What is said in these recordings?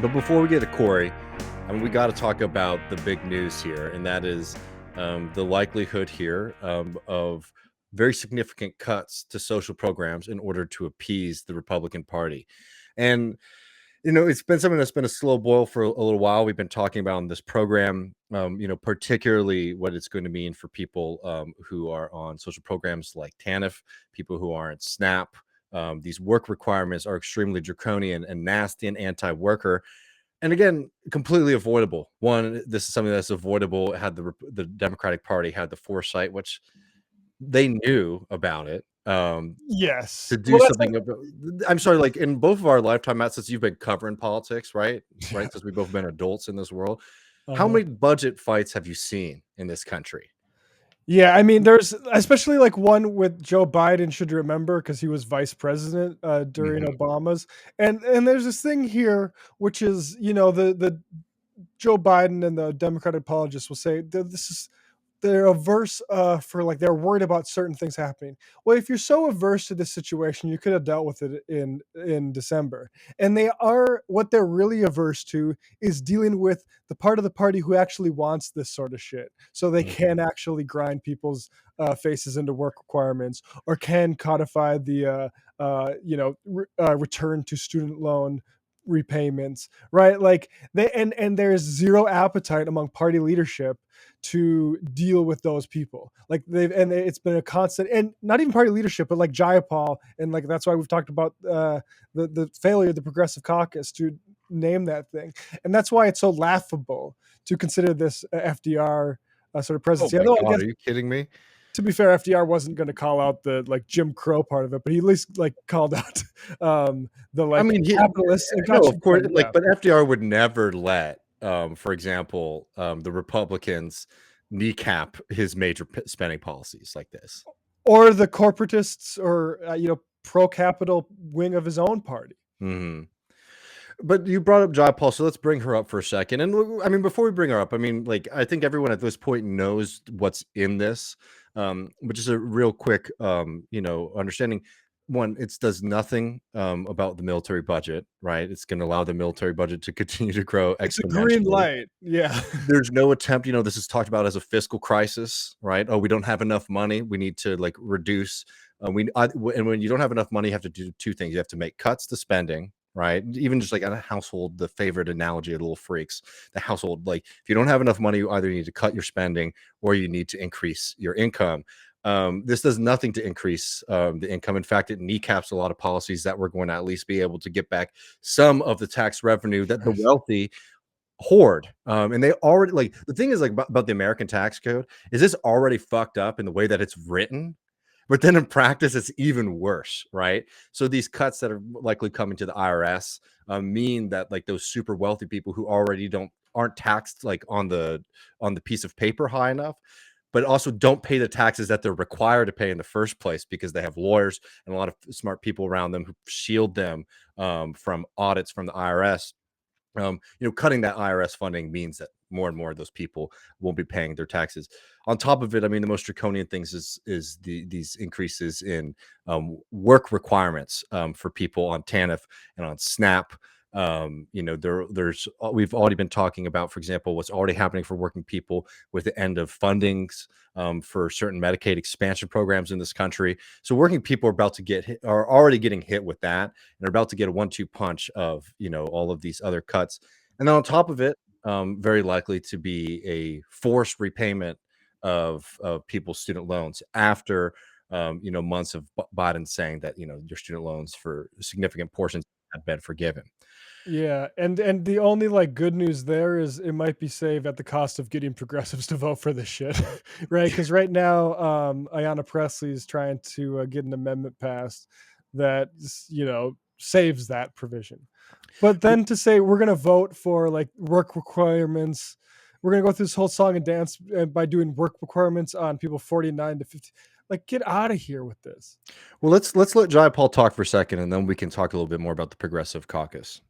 But before we get to Corey, I mean, we got to talk about the big news here, and that is the likelihood here of very significant cuts to social programs in order to appease the Republican Party. And it's been something that's been a slow boil for a little while. We've been talking about on this program, particularly what it's going to mean for people who are on social programs like TANF, people who are in SNAP. These work requirements are extremely draconian and nasty and anti-worker. And again, completely avoidable. One, this is something that's avoidable. Had the Democratic Party had the foresight, which they knew about it, Yes. to do Well, that's something about. I'm sorry, like in both of our lifetime, Matt, since you've been covering politics, right? Right, since we've both been adults in this world. How uh-huh. many budget fights have you seen in this country? Yeah, I mean, there's especially like one with Joe Biden should remember because he was vice president during Mhm. Obama's, and there's this thing here which is the Joe Biden and the Democratic apologists will say that this is they're averse for like they're worried about certain things happening. Well, if you're so averse to this situation, you could have dealt with it in December. And they are what they're really averse to is dealing with the part of the party who actually wants this sort of shit, so they Mhm. can actually grind people's faces into work requirements or can codify the return to student loan repayments, right? Like and there's zero appetite among party leadership to deal with those people. Like it's been a constant, and not even party leadership, but like Jayapal, and like that's why we've talked about the failure of the Progressive Caucus to name that thing, and that's why it's so laughable to consider this FDR sort of Oh presidency. my Although I god, guess are you kidding me? to be fair, FDR wasn't going to call out the like Jim Crow part of it, but he at least like called out the I like mean, capitalists and no, got of you course, credit, like, yeah. but FDR would never let, for example, the Republicans kneecap his major spending policies like this. Or the corporatists or pro capital wing of his own party. Hmm. But you brought up Jai Paul, so let's bring her up for a second. And I mean, before we bring her up, I mean, like, I think everyone at this point knows what's in this, but just a real quick, understanding. One, it does nothing about the military budget, right? It's going to allow the military budget to continue to grow It's a green exponentially. light. Yeah. There's no attempt, this is talked about as a fiscal crisis, right? Oh, we don't have enough money. We need to like reduce. And when you don't have enough money, you have to do two things. You have to make cuts to spending, right? Even just like on a household, the favorite analogy of little freaks, the household, like if you don't have enough money, you either need to cut your spending or you need to increase your income. This does nothing to increase the income. In fact, it kneecaps a lot of policies that we're going to at least be able to get back some of the tax revenue that the wealthy hoard. And they already, like, the thing is like about the American tax code is this already fucked up in the way that it's written, but then in practice it's even worse, right? So these cuts that are likely coming to the IRS mean that like those super wealthy people who already aren't taxed like on the piece of paper high enough, but also don't pay the taxes that they're required to pay in the first place because they have lawyers and a lot of smart people around them who shield them from audits from the IRS. Cutting that IRS funding means that more and more of those people won't be paying their taxes. On top of it, I mean, the most draconian things is these increases in work requirements for people on TANF and on SNAP. There's we've already been talking about, for example, what's already happening for working people with the end of fundings for certain Medicaid expansion programs in this country. So working people are about to get hit, are already getting hit with that, and are about to get a 1-2 punch of all of these other cuts. And then on top of it, very likely to be a forced repayment of people's student loans after months of Biden saying that your student loans for significant portions have been forgiven. Yeah, and the only like good news there is it might be saved at the cost of getting progressives to vote for this shit, right? Because right now, Ayanna Pressley is trying to get an amendment passed that saves that provision. But then to say we're gonna vote for like work requirements, we're gonna go through this whole song and dance by doing work requirements on people 49 to 50. Like, get out of here with this. Well, let's let Jai Paul talk for a second, and then we can talk a little bit more about the Progressive Caucus.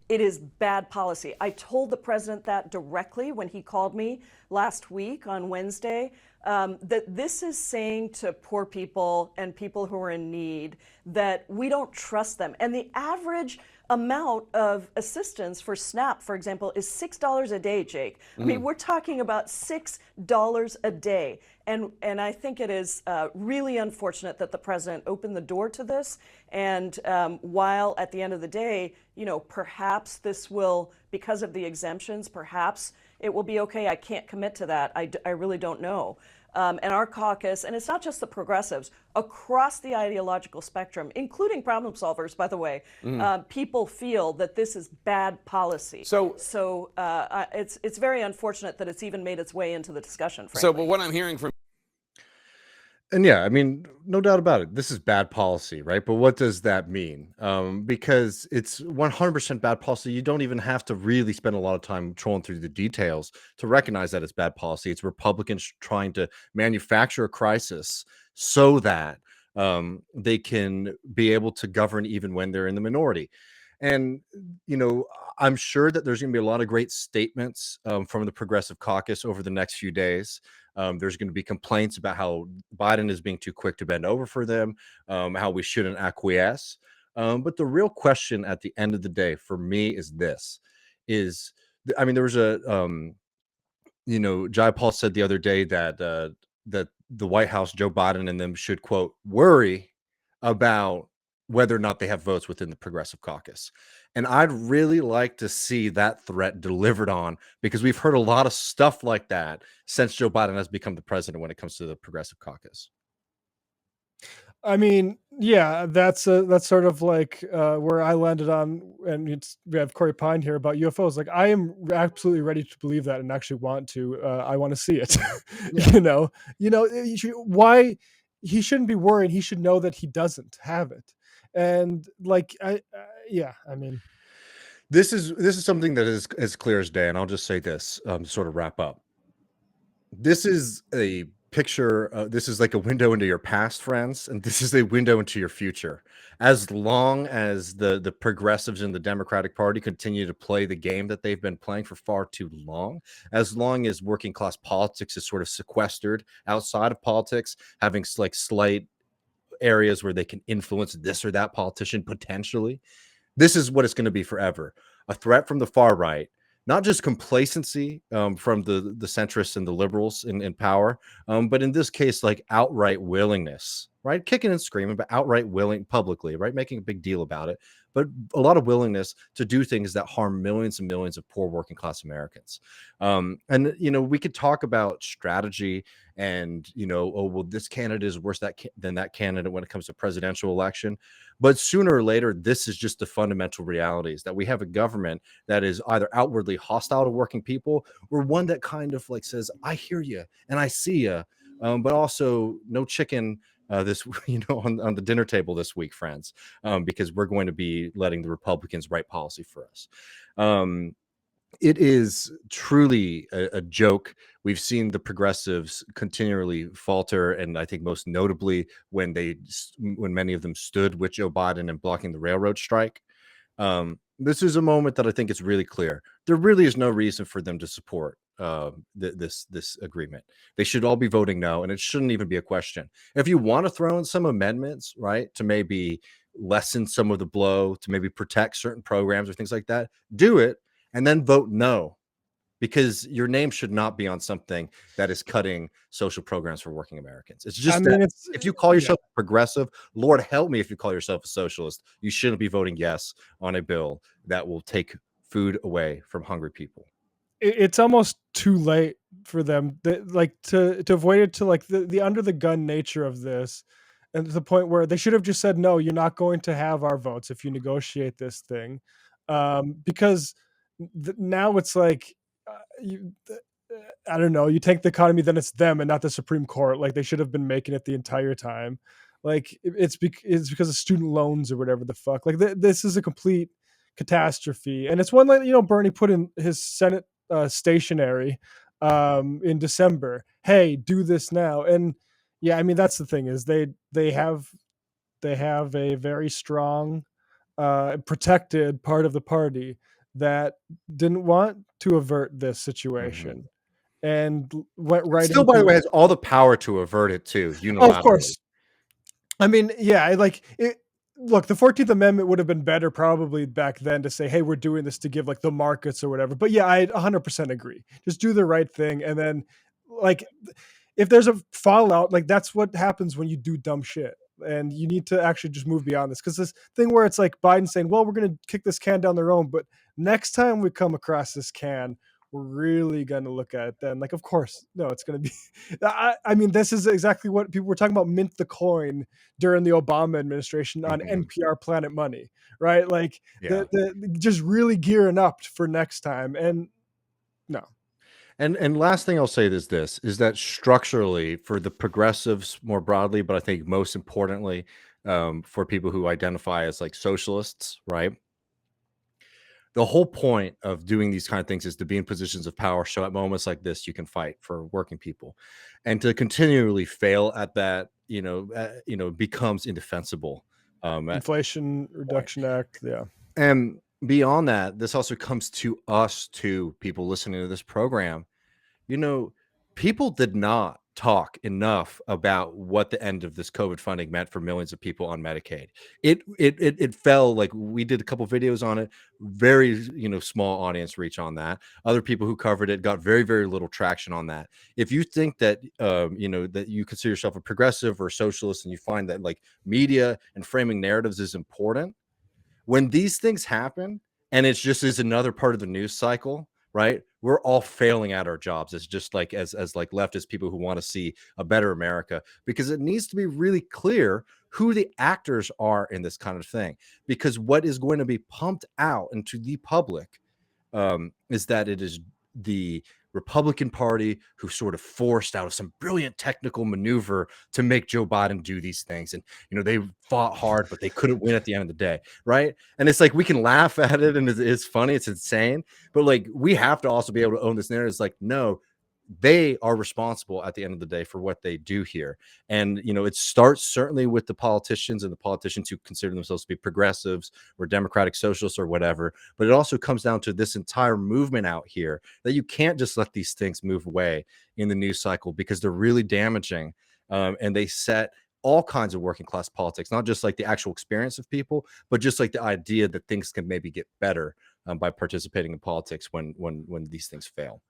It is bad policy. I told the president that directly when he called me last week on Wednesday. that this is saying to poor people and people who are in need that we don't trust them. And the average amount of assistance for SNAP, for example, is $6 a day, Jake. I mean, we're talking about $6 a day. And I think it is really unfortunate that the president opened the door to this. And while at the end of the day, you know, perhaps this will, because of the exemptions, perhaps it will be okay. I can't commit to that. I really don't know. And our caucus, and it's not just the progressives, across the ideological spectrum, including problem solvers, by the way, people feel that this is bad policy. So it's very unfortunate that it's even made its way into the discussion, frankly. So, but what I'm hearing from And yeah, I mean, no doubt about it. This is bad policy, right? But what does that mean? Because it's 100% bad policy. You don't even have to really spend a lot of time trolling through the details to recognize that it's bad policy. It's Republicans trying to manufacture a crisis so that they can be able to govern even when they're in the minority. And, you know, I'm sure that there's going to be a lot of great statements from the Progressive Caucus over the next few days. There's going to be complaints about how Biden is being too quick to bend over for them, how we shouldn't acquiesce. But the real question at the end of the day for me is this: I mean, there was you know, Jai Paul said the other day that that the White House, Joe Biden, and them should quote worry about whether or not they have votes within the Progressive Caucus. And I'd really like to see that threat delivered on, because we've heard a lot of stuff like that since Joe Biden has become the president when it comes to the Progressive Caucus. I mean, yeah, that's sort of like where I landed on, and we have Corey Pine here about UFOs. Like, I am absolutely ready to believe that and actually want to. I want to see it. Yeah. Why he shouldn't be worried. He should know that he doesn't have it, and like, yeah, I mean, This is something that is as clear as day, and I'll just say this to sort of wrap up. This is a picture. This is like a window into your past, friends, and this is a window into your future. As long as the progressives in the Democratic Party continue to play the game that they've been playing for far too long, as long as working class politics is sort of sequestered outside of politics, having like slight areas where they can influence this or that politician potentially, this is what it's going to be forever. A threat from the far right, not just complacency from the centrists and the liberals in power, but in this case, like outright willingness, right? Kicking and screaming, but outright willing publicly, right? Making a big deal about it, but a lot of willingness to do things that harm millions and millions of poor working class Americans. And, you know, we could talk about strategy and, you know, oh, well, this candidate is worse than that candidate when it comes to presidential election. But sooner or later, this is just the fundamental realities that we have a government that is either outwardly hostile to working people, or one that kind of like says, I hear you and I see you, but also no chicken this, you know, on the dinner table this week, friends, because we're going to be letting the Republicans write policy for us. It is truly a joke. We've seen the progressives continually falter, and I think most notably when many of them stood with Joe Biden and blocking the railroad strike. This is a moment that I think is really clear. There really is no reason for them to support this agreement. They should all be voting no, and it shouldn't even be a question. If you want to throw in some amendments, right, to maybe lessen some of the blow, to maybe protect certain programs or things like that, do it, and then vote no, because your name should not be on something that is cutting social programs for working Americans. It's just I mean, that it's if you call yeah. yourself progressive, Lord help me if you call yourself a socialist, you shouldn't be voting yes on a bill that will take food away from hungry people. It's almost too late for them, like to avoid it, to like the under the gun nature of this, and to the point where they should have just said, no, you're not going to have our votes if you negotiate this thing, because now it's like, I don't know, you tank the economy, then it's them and not the Supreme Court. Like, they should have been making it the entire time. Like, it's because of student loans or whatever the fuck. Like, this is a complete catastrophe, and it's one that, you know, Bernie put in his Senate stationery in December. Hey, do this now. And yeah, I mean, that's the thing, is they have a very strong protected part of the party that didn't want to avert this situation. and went right Still, by the into way, has all the power to avert it too, Oh, of unilaterally. course. I mean, yeah, like it. Look, the 14th Amendment would have been better probably back then to say, "Hey, we're doing this to give like the markets or whatever." But yeah, I 100% agree. Just do the right thing, and then, like, if there's a fallout, like that's what happens when you do dumb shit. And you need to actually just move beyond this because this thing where it's like Biden saying, "Well, we're going to kick this can down the road," but next time we come across this can, we're really going to look at it then. Like, of course, no, it's going to be. I mean, this is exactly what people were talking about. Mint the coin during the Obama administration on NPR Planet Money, right? Like Yeah. the just really gearing up for next time. And no, And last thing I'll say is this, is that structurally for the progressives more broadly, but I think most importantly, for people who identify as like socialists, right? The whole point of doing these kind of things is to be in positions of power. So at moments like this, you can fight for working people, and to continually fail at that, becomes indefensible. At Inflation point. Reduction Act, yeah. And beyond that, this also comes to us, to people listening to this program. You know, people did not talk enough about what the end of this COVID funding meant for millions of people on Medicaid. It fell, like we did a couple videos on it, very small audience reach on that. Other people who covered it got very, very little traction on that. If you think that that you consider yourself a progressive or a socialist, and you find that like media and framing narratives is important, when these things happen and it's just is another part of the news cycle, right? We're all failing at our jobs as just like as like leftist people who want to see a better America, because it needs to be really clear who the actors are in this kind of thing, because what is going to be pumped out into the public is that it is the Republican Party who sort of forced out of some brilliant technical maneuver to make Joe Biden do these things. And, they fought hard, but they couldn't win at the end of the day. Right. And it's like, we can laugh at it and it's funny, it's insane, but like, we have to also be able to own this narrative. It's like, no, they are responsible at the end of the day for what they do here. And it starts certainly with the politicians, and the politicians who consider themselves to be progressives or democratic socialists or whatever, but it also comes down to this entire movement out here, that you can't just let these things move away in the news cycle, because they're really damaging, and they set all kinds of working class politics, not just like the actual experience of people, but just like the idea that things can maybe get better by participating in politics when these things fail.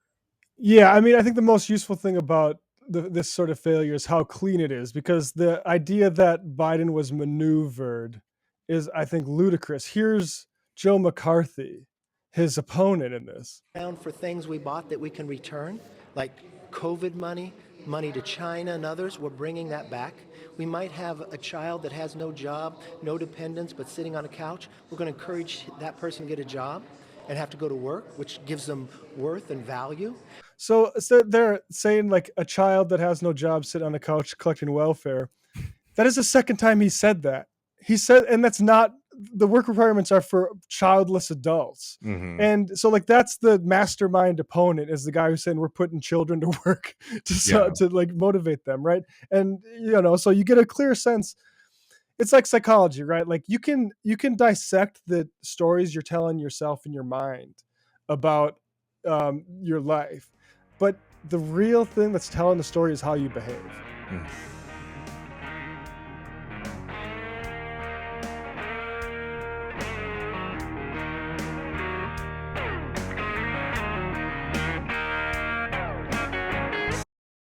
Yeah, I mean, I think the most useful thing about this sort of failure is how clean it is, because the idea that Biden was maneuvered is, I think, ludicrous. Here's Joe McCarthy, his opponent in this. For things we bought that we can return, like COVID money, money to China and others, we're bringing that back. We might have a child that has no job, no dependents, but sitting on a couch. We're going to encourage that person to get a job and have to go to work, which gives them worth and value. So they're saying like a child that has no job sitting on a couch collecting welfare. That is the second time he said that. He said, and that's not, the work requirements are for childless adults. And so like that's the mastermind opponent, is the guy who's saying we're putting children to work to like motivate them, right? And so you get a clear sense. It's like psychology, right? Like you can dissect the stories you're telling yourself in your mind about your life, but the real thing that's telling the story is how you behave.